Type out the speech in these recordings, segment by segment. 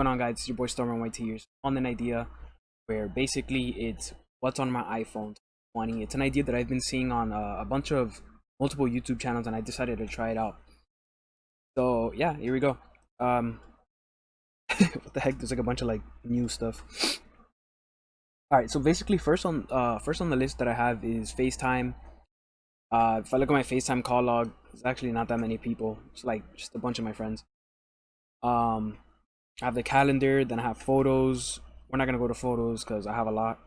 What's going on, guys? It's your boy Stormentyt here. On an idea where basically it's what's on my iPhone 20. It's an idea that I've been seeing on a bunch of multiple YouTube channels, and I decided to try it out. So yeah, here we go. What the heck? There's like a bunch of like new stuff. All right, so basically, first on the list that I have is FaceTime. If I look at my FaceTime call log, it's actually not that many people. It's like just a bunch of my friends. Um, I have the calendar, then I have photos. We're not gonna go to photos because I have a lot.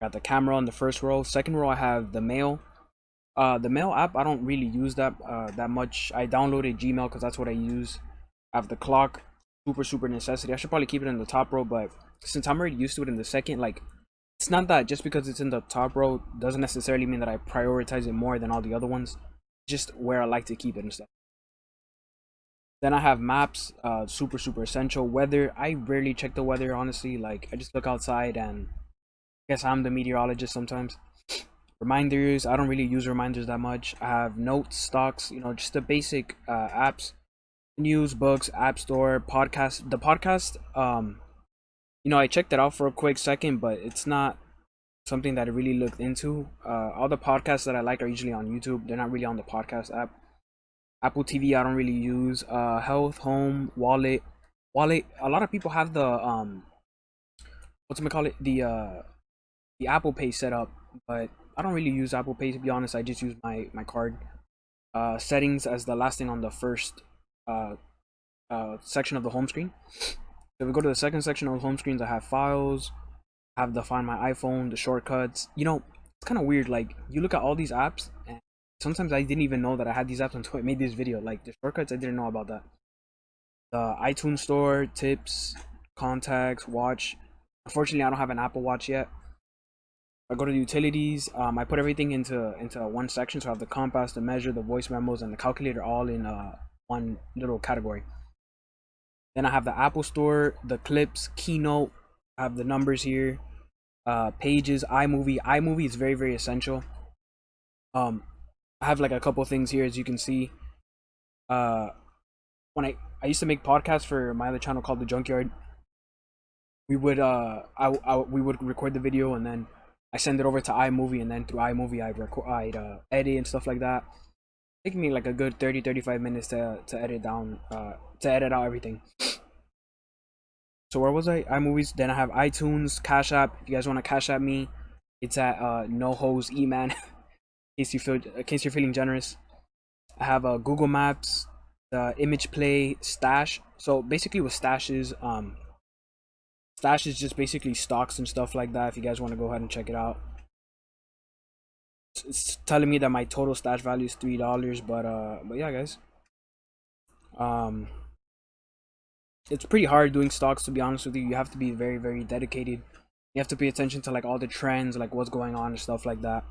Got the camera on the first row. Second row, I have the mail. The mail app, I don't really use that that much. I downloaded Gmail because that's what I use. I have the clock, super necessity. I should probably keep it in the top row, but since I'm already used to it in the second, like it's not that just because it's in the top row doesn't necessarily mean that I prioritize it more than all the other ones. Just where I like to keep it and stuff. Then I have maps, super essential. Weather, I rarely check the weather, honestly. Like I just look outside, and I guess I'm the meteorologist sometimes. Reminders, I don't really use reminders that much. I have notes, stocks, just the basic apps. News, books, app store, podcast. The podcast, I checked it out for a quick second, but it's not something that I really looked into. All the podcasts that I like are usually on YouTube. They're not really on the podcast app. Apple TV I don't really use. Health, home, wallet. A lot of people have the the Apple Pay set up, but I don't really use Apple Pay, to be honest. I just use my card. Settings as the last thing on the first section of the home screen. So if we go to the second section of the home screens, I have files. I have the Find My iPhone, the shortcuts. It's kind of weird. Like you look at all these apps, and sometimes I didn't even know that I had these apps until I made this video. Like the shortcuts, I didn't know about that. The iTunes store, tips, contacts, watch. Unfortunately, I don't have an Apple Watch yet. I go to the utilities. I put everything into one section. So I have the compass, the measure, the voice memos, and the calculator all in one little category. Then I have the Apple Store, the clips, Keynote. I have the numbers here. Pages, iMovie. iMovie is very essential. I have like a couple things here, as you can see. When I used to make podcasts for my other channel called The Junkyard, we would we would record the video, and then I send it over to iMovie, and then through iMovie I'd edit and stuff like that. Take me like a good 30-35 minutes to edit out everything. So where was I? iMovies. Then I have iTunes, Cash App. If you guys want to Cash App me, it's at no hose eman. in case you're feeling generous. I have Google Maps, the Image Play, Stash. So basically with stashes, Stash is just basically stocks and stuff like that. If you guys want to go ahead and check it out. It's telling me that my total stash value is $3, but yeah, guys. It's pretty hard doing stocks, to be honest with you. You have to be very dedicated. You have to pay attention to like all the trends, like what's going on and stuff like that.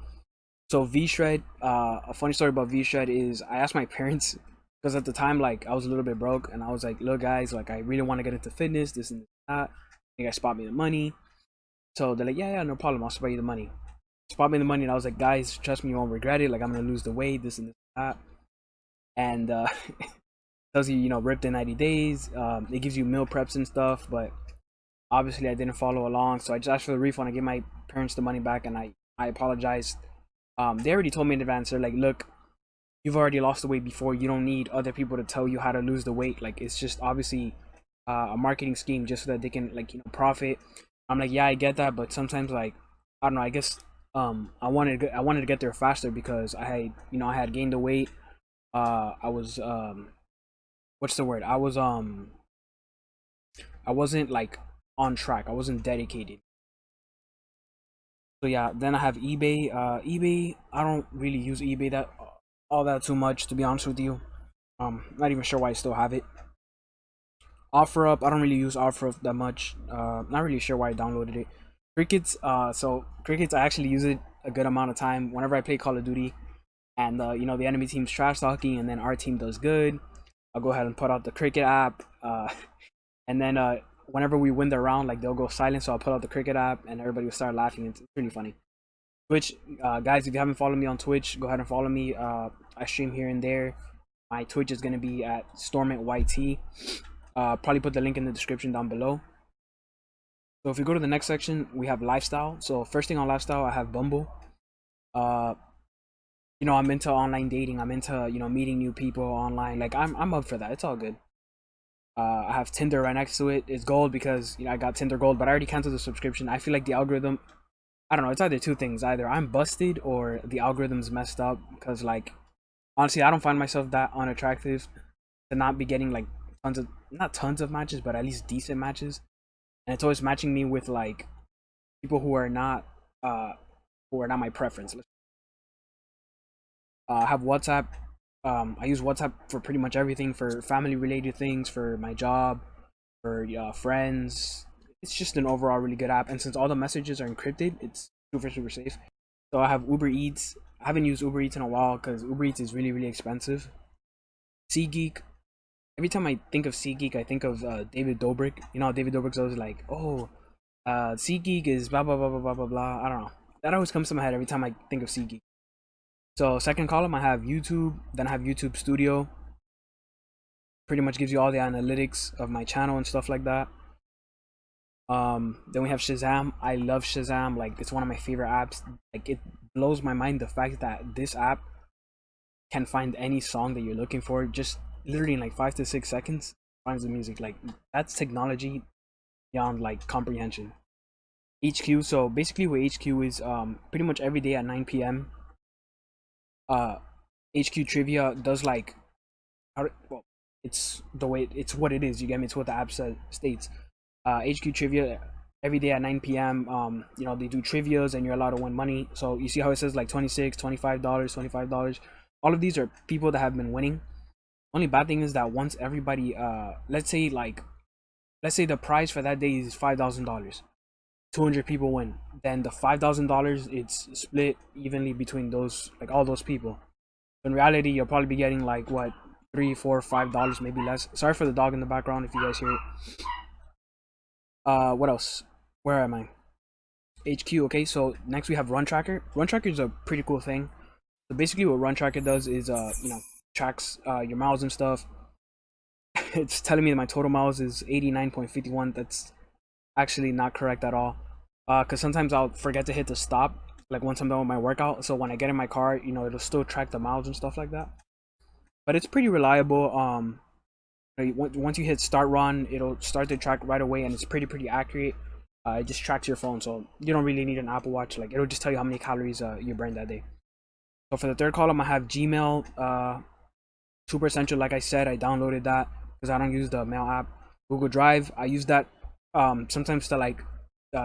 So VShred, a funny story about VShred is I asked my parents, because at the time like I was a little bit broke, and I was like, look guys, like I really want to get into fitness, this and that. You guys spot me the money. So they're like, yeah, no problem, I'll spot you the money. Spot me the money, and I was like, guys, trust me, you won't regret it. Like I'm gonna lose the weight, this and that. And tells you, ripped in 90 days. It gives you meal preps and stuff, but obviously I didn't follow along, so I just asked for the refund. I gave my parents the money back, and I apologized. They already told me in advance. They're like, look, you've already lost the weight before. You don't need other people to tell you how to lose the weight. Like it's just obviously a marketing scheme just so that they can profit. I'm like, yeah, I get that, but sometimes like I don't know. I guess I wanted to get there faster because I had gained the weight. I was what's the word? I wasn't like on track. I wasn't dedicated. So yeah, then I have eBay. eBay, I don't really use eBay all that too much, to be honest with you. Not even sure why I still have it. OfferUp, I don't really use OfferUp that much. Not really sure why I downloaded it. Crickets, so Crickets, I actually use it a good amount of time whenever I play Call of Duty, and the enemy team's trash talking, and then our team does good. I'll go ahead and put out the Cricket app, and then whenever we win the round, like they'll go silent, so I'll put out the Cricket app, and everybody will start laughing. It's really funny. Twitch, guys, if you haven't followed me on Twitch, go ahead and follow me. I stream here and there. My Twitch is gonna be at Stormentyt. Probably put the link in the description down below. So if we go to the next section, we have lifestyle. So first thing on lifestyle, I have Bumble. Uh, I'm into online dating. I'm into meeting new people online. Like I'm up for that. It's all good. I have Tinder right next to it. It's gold because I got Tinder Gold, but I already canceled the subscription. I feel like the algorithm. I don't know. It's either two things. Either I'm busted or the algorithm's messed up. Because like honestly, I don't find myself that unattractive to not be getting like not tons of matches, but at least decent matches. And it's always matching me with like people who are not my preference. I have WhatsApp. I use WhatsApp for pretty much everything, for family related things, for my job, for friends. It's just an overall really good app, and since all the messages are encrypted, it's super safe. So I have Uber Eats. I haven't used Uber Eats in a while because Uber Eats is really expensive. SeatGeek. Every time I think of SeatGeek, I think of David Dobrik. David Dobrik's always like, oh, SeatGeek is blah blah blah blah blah blah blah. I don't know. That always comes to my head every time I think of SeatGeek. So second column, I have YouTube. Then I have YouTube Studio. Pretty much gives you all the analytics of my channel and stuff like that. Then we have Shazam. I love Shazam. Like it's one of my favorite apps. Like it blows my mind the fact that this app can find any song that you're looking for just literally in like 5 to 6 seconds. Finds the music. Like that's technology beyond like comprehension. HQ. So basically, what HQ is pretty much every day at 9 p.m. HQ Trivia does like it's the way it's what it is. You get me? It's what the app states. HQ Trivia every day at 9 p.m. They do trivias and you're allowed to win money. So you see how it says like $26, $25, $25. All of these are people that have been winning. Only bad thing is that once everybody let's say the prize for that day is $5,000. 200 people win. Then the $5,000 it's split evenly between those all those people. In reality, you'll probably be getting like what $3, $4, $5, maybe less. Sorry for the dog in the background if you guys hear it. What else? Where am I? HQ. Okay, so next we have Run Tracker. Run Tracker is a pretty cool thing. So basically, what Run Tracker does is tracks your miles and stuff. It's telling me that my total miles is 89.51. That's actually not correct at all. Because sometimes I'll forget to hit the stop like once I'm done with my workout. So when I get in my car, it'll still track the miles and stuff like that. But it's pretty reliable. Once you hit start run, it'll start to track right away, and it's pretty accurate. It just tracks your phone, so you don't really need an Apple Watch. Like it'll just tell you how many calories you burned that day. So for the third column, I have Gmail, super essential. Like I said, I downloaded that because I don't use the mail app. Google Drive, I use that sometimes to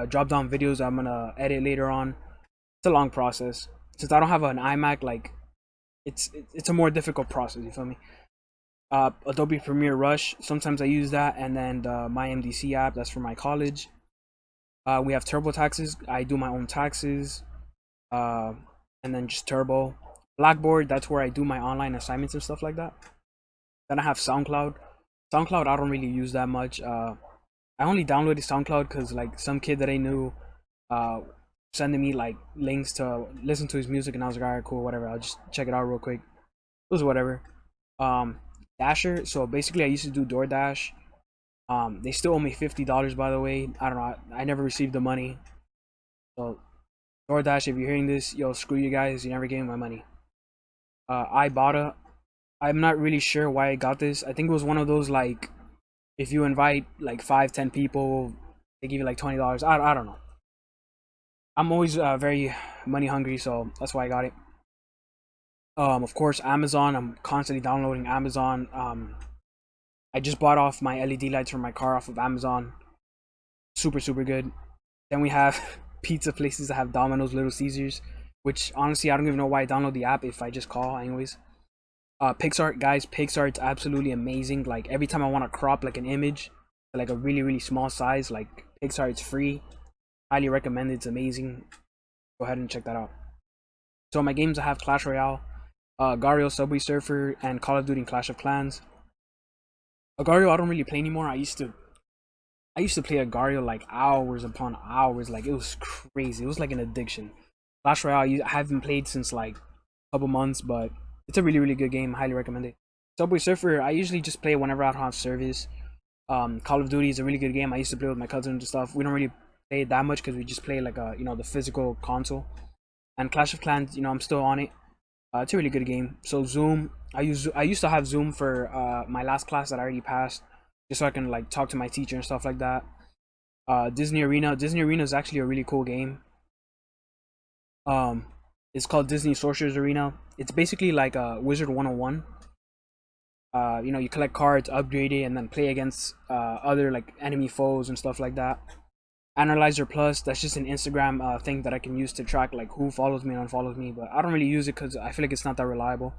drop down videos I'm gonna edit later on. It's a long process since I don't have an iMac. Like it's a more difficult process. You feel me? Adobe Premiere Rush, sometimes I use that, and then the MyMDC app, that's for my college. We have TurboTaxes, I do my own taxes, and then just Turbo. Blackboard, that's where I do my online assignments and stuff like that. Then I have SoundCloud. SoundCloud, I don't really use that much. I only downloaded SoundCloud because like some kid that I knew sending me like links to listen to his music, and I was like, alright, cool, whatever, I'll just check it out real quick. It was whatever. Dasher, so basically I used to do DoorDash. They still owe me $50, by the way. I don't know, I never received the money. So DoorDash, if you're hearing this, yo, screw you guys, you never gave me my money. Ibotta, I'm not really sure why I got this. I think it was one of those like if you invite like 5-10 people, they give you like $20. I don't know. I'm always very money hungry, so that's why I got it. Of course, Amazon. I'm constantly downloading Amazon. I just bought off my LED lights from my car off of Amazon. Super good. Then we have pizza places that have Domino's, Little Caesars, which honestly I don't even know why I download the app if I just call anyways. PixArt, guys, PixArt's absolutely amazing. Like every time I want to crop like an image, like a really small size, like PixArt's free. Highly recommend it. It's amazing. Go ahead and check that out. So my games, I have Clash Royale, Gario, Subway Surfer, and Call of Duty and Clash of Clans. Gario I don't really play anymore. I used to play Gario like hours upon hours. Like it was crazy. It was like an addiction. Clash Royale I haven't played since like a couple months, but it's a really good game. Highly recommend it. Subway Surfer I usually just play whenever I don't have service. Call of Duty is a really good game. I used to play with my cousin and stuff. We don't really play it that much because we just play like a the physical console. And Clash of Clans, I'm still on it. It's a really good game. So Zoom, I used to have Zoom for my last class that I already passed, just so I can like talk to my teacher and stuff like that. Disney Arena is actually a really cool game. It's called Disney Sorcerer's Arena. It's basically like a Wizard 101. You collect cards, upgrade it, and then play against other like enemy foes and stuff like that. Analyzer Plus, that's just an Instagram thing that I can use to track like who follows me and unfollows me, but I don't really use it because I feel like it's not that reliable.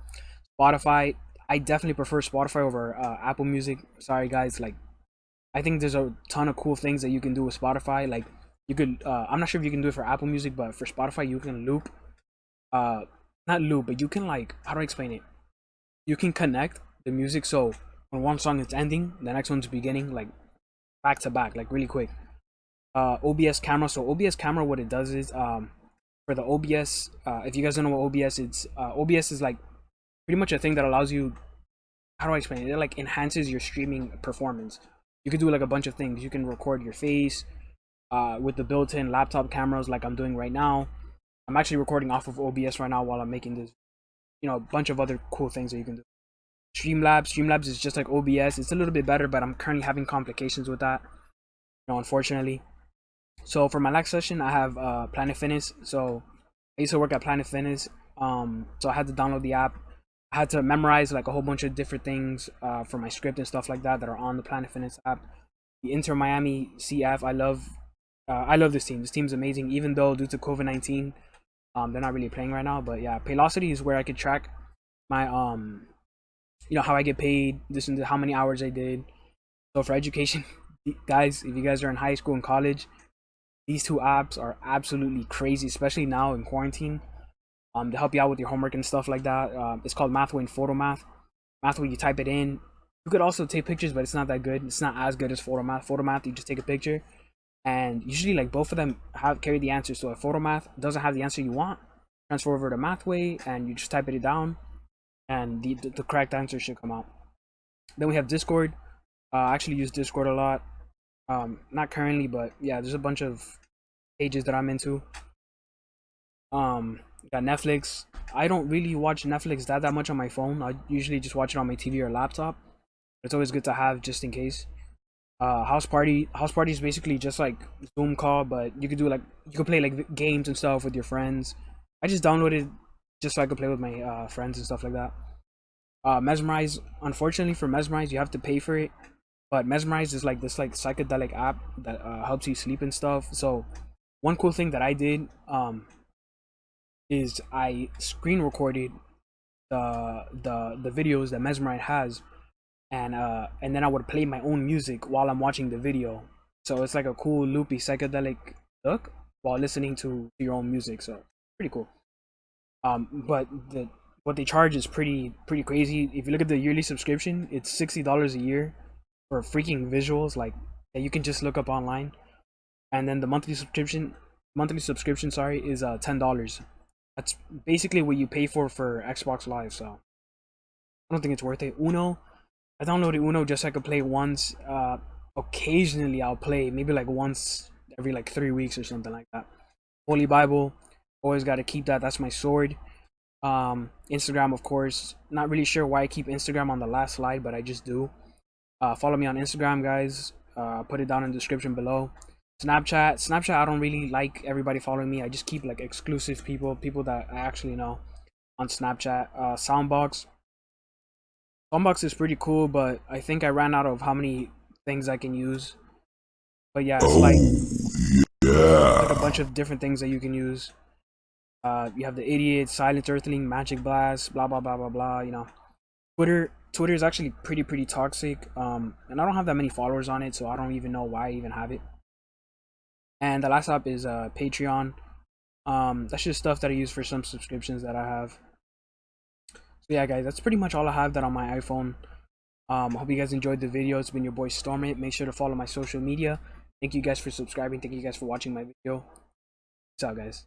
Spotify, I definitely prefer Spotify over Apple Music. Sorry guys, like I think there's a ton of cool things that you can do with Spotify. Like you could, I'm not sure if you can do it for Apple Music, but for Spotify you can loop, not loop, but you can like, how do I explain it? You can connect the music so when one song is ending, the next one's beginning, like back to back, like really quick. OBS camera. So OBS camera, what it does is for the OBS, if you guys don't know what OBS is, OBS is like pretty much a thing that allows you, how do I explain it? It like enhances your streaming performance. You can do like a bunch of things. You can record your face with the built-in laptop cameras like I'm doing right now. I'm actually recording off of OBS right now while I'm making this, a bunch of other cool things that you can do. Streamlabs is just like OBS. It's a little bit better, but I'm currently having complications with that, unfortunately. So for my next session, I have Planet Fitness. So I used to work at Planet Fitness. So I had to download the app. I had to memorize like a whole bunch of different things for my script and stuff like that are on the Planet Fitness app. The Inter Miami CF, I love this team. This team's amazing, even though due to COVID-19, they're not really playing right now. But yeah, Paylocity is where I could track my how I get paid, this and how many hours I did. So for education, guys, if you guys are in high school and college, these two apps are absolutely crazy, especially now in quarantine. To help you out with your homework and stuff like that. It's called Mathway and Photomath. Mathway, you type it in. You could also take pictures, but it's not that good. It's not as good as Photomath. Photomath, you just take a picture, and usually like both of them carry the answer. So if Photomath doesn't have the answer you want, transfer over to Mathway, and you just type it down, and the correct answer should come out. Then we have Discord. I actually use Discord a lot. Not currently, but yeah, there's a bunch of pages that I'm into. Got Netflix. I don't really watch Netflix that much on my phone. I usually just watch it on my TV or laptop. It's always good to have just in case. House Party is basically just like Zoom call, but you could play like games and stuff with your friends. I just downloaded just so I could play with my friends and stuff like that. Mesmerize, unfortunately for Mesmerize, you have to pay for it, but Mesmerize is like this like psychedelic app that helps you sleep and stuff. So one cool thing that I did is I screen recorded the videos that Mesmerize has, and then I would play my own music while I'm watching the video. So it's like a cool loopy psychedelic look while listening to your own music. So pretty cool. But what they charge is pretty crazy. If you look at the yearly subscription, it's $60 a year for freaking visuals like that you can just look up online. And then the monthly subscription, is $10. That's basically what you pay for Xbox Live. So I don't think it's worth it. Uno, I downloaded Uno just so I could play once. Occasionally I'll play maybe like once every like 3 weeks or something like that. Holy Bible, always got to keep that. That's my sword. Instagram, of course. Not really sure why I keep Instagram on the last slide, but I just do. Follow me on Instagram, guys. Put it down in the description below. Snapchat, I don't really like everybody following me. I just keep like exclusive people that I actually know on Snapchat. Soundbox is pretty cool, but I think I ran out of how many things I can use. But yeah, it's like a bunch of different things that you can use. You have the Idiot, Silent Earthling, Magic Blast, blah blah blah blah blah. Twitter is actually pretty toxic. And I don't have that many followers on it, so I don't even know why I even have it. And the last app is Patreon. That's just stuff that I use for some subscriptions that I have. So yeah, guys, that's pretty much all I have that on my iPhone. Hope you guys enjoyed the video. It's been your boy Stormentyt. Make sure to follow my social media. Thank you guys for subscribing. Thank you guys for watching my video. Peace out, guys.